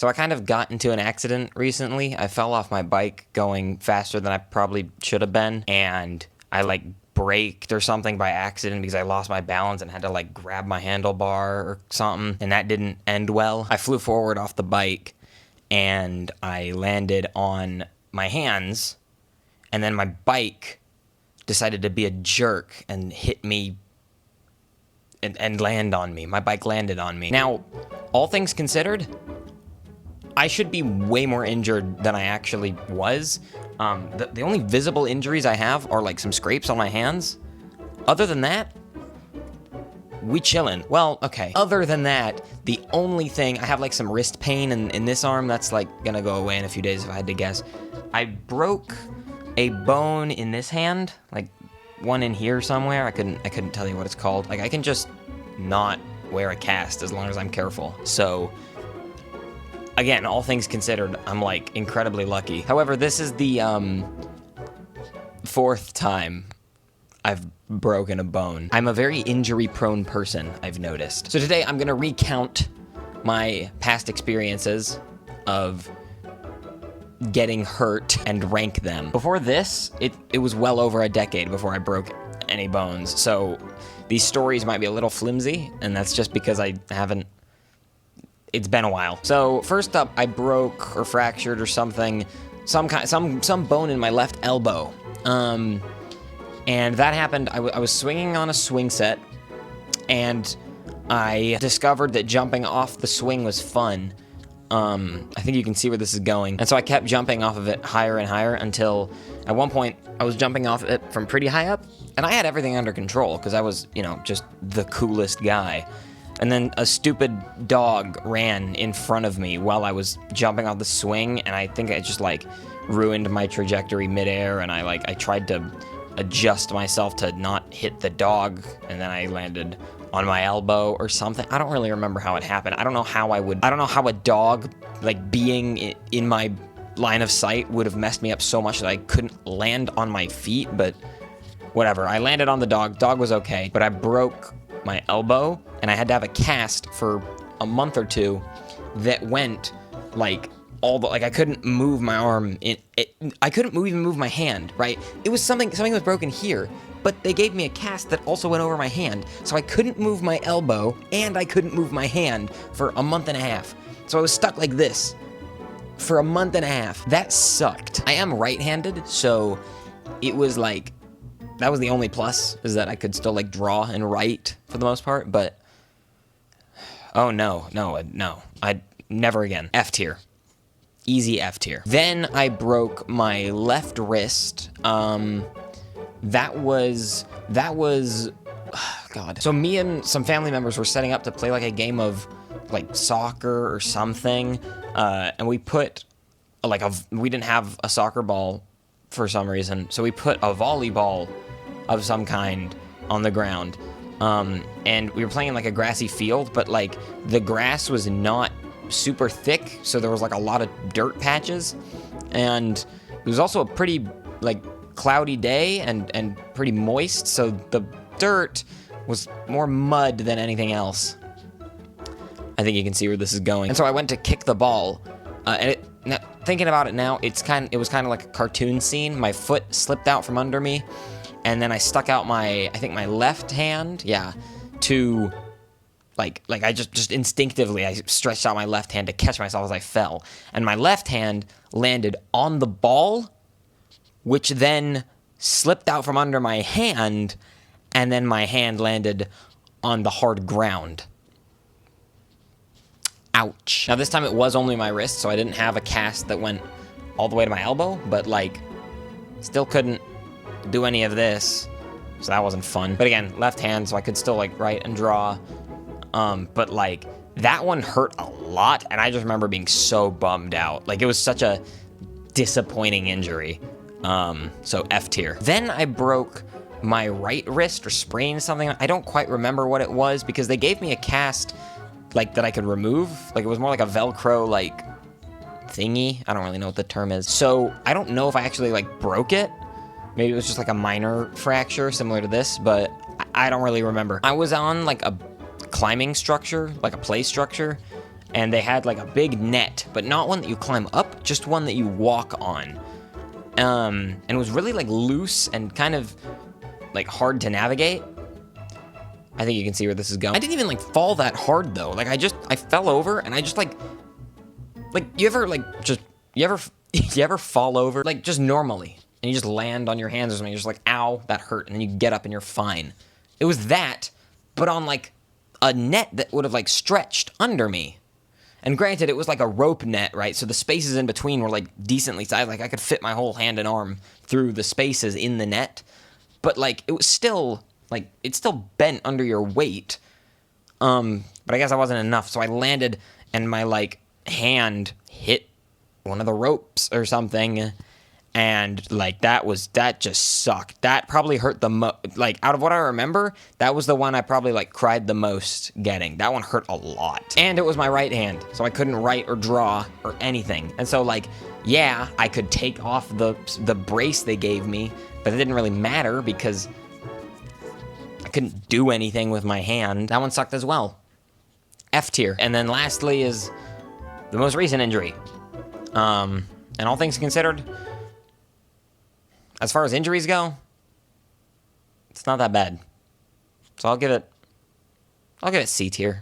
So I kind of got into an accident recently. I fell off my bike going faster than I probably should have been, and I like braked or something by accident because I lost my balance and had to like grab my handlebar or something, and that didn't end well. I flew forward off the bike and I landed on my hands, and then my bike decided to be a jerk and hit me and land on me. My bike landed on me. Now, all things considered, I should be way more injured than I actually was. The only visible injuries I have are like some scrapes on my hands. Other than that, we chillin'. Well, okay. Other than that, the only thing, I have like some wrist pain in this arm that's like gonna go away in a few days if I had to guess. I broke a bone in this hand, like one in here somewhere. I couldn't tell you what it's called. Like I can just not wear a cast as long as I'm careful. So again, all things considered, I'm like incredibly lucky. However, this is the fourth time I've broken a bone. I'm a very injury-prone person, I've noticed. So today I'm gonna recount my past experiences of getting hurt and rank them. Before this, it was well over a decade before I broke any bones. So these stories might be a little flimsy, and that's just because I haven't, it's been a while. So first up, I broke or fractured or something, some bone in my left elbow. And that happened, I was swinging on a swing set, and I discovered that jumping off the swing was fun. I think you can see where this is going. And so I kept jumping off of it higher and higher until at one point I was jumping off it from pretty high up, and I had everything under control because I was, you know, just the coolest guy. And then a stupid dog ran in front of me while I was jumping off the swing, and I think it just like ruined my trajectory midair, and I tried to adjust myself to not hit the dog, and then I landed on my elbow or something. I don't really remember how it happened. I don't know how a dog like being in my line of sight would have messed me up so much that I couldn't land on my feet, but whatever. I landed on the dog. Dog was okay, but I broke my elbow, and I had to have a cast for a month or two that went like I couldn't move my arm. I couldn't even move my hand, right? It was something was broken here, but they gave me a cast that also went over my hand, so I couldn't move my elbow, and I couldn't move my hand for a month and a half. So I was stuck like this for a month and a half. That sucked. I am right-handed, so it was like, that was the only plus, is that I could still like draw and write for the most part, but oh no, I'd never again. F tier. Easy F tier. Then I broke my left wrist. That was God. So me and some family members were setting up to play like a game of like soccer or something, and we put we didn't have a soccer ball for some reason, so we put a volleyball of some kind on the ground, and we were playing in like a grassy field, but like the grass was not super thick, so there was like a lot of dirt patches, and it was also a pretty like cloudy day and pretty moist, so the dirt was more mud than anything else. I think you can see where this is going. And so I went to kick the ball, and thinking about it now, it was kind of like a cartoon scene. My foot slipped out from under me, and then I stuck out I think my left hand, to like I just instinctively, I stretched out my left hand to catch myself as I fell. And my left hand landed on the ball, which then slipped out from under my hand, and then my hand landed on the hard ground. Ouch. Now this time it was only my wrist, so I didn't have a cast that went all the way to my elbow, but like still couldn't do any of this, so that wasn't fun. But again, left hand, so I could still like write and draw. But like that one hurt a lot, and I just remember being so bummed out. Like it was such a disappointing injury. So F tier. Then I broke my right wrist or sprained something. I don't quite remember what it was because they gave me a cast like that I could remove. Like it was more like a Velcro like thingy. I don't really know what the term is. So I don't know if I actually like broke it. Maybe it was just like a minor fracture similar to this, but I don't really remember. I was on like a climbing structure, like a play structure, and they had like a big net, but not one that you climb up, just one that you walk on. And it was really like loose and kind of like hard to navigate. I think you can see where this is going. I didn't even like fall that hard though. Like I fell over and I just like you ever fall over like just normally and you just land on your hands or something, you're just like, ow, that hurt, and then you get up and you're fine. It was that, but on like a net that would have like stretched under me. And granted, it was like a rope net, right? So the spaces in between were like decently sized. Like I could fit my whole hand and arm through the spaces in the net. But like it was still like it still bent under your weight. But I guess I wasn't enough. So I landed and my like hand hit one of the ropes or something. And like that just sucked. That probably hurt the most. Like out of what I remember, that was the one I probably like cried the most getting. That one hurt a lot. And it was my right hand, so I couldn't write or draw or anything. And so like, yeah, I could take off the brace they gave me, but it didn't really matter because I couldn't do anything with my hand. That one sucked as well. F tier. And then lastly is the most recent injury. And all things considered, as far as injuries go, it's not that bad. So I'll give it C tier.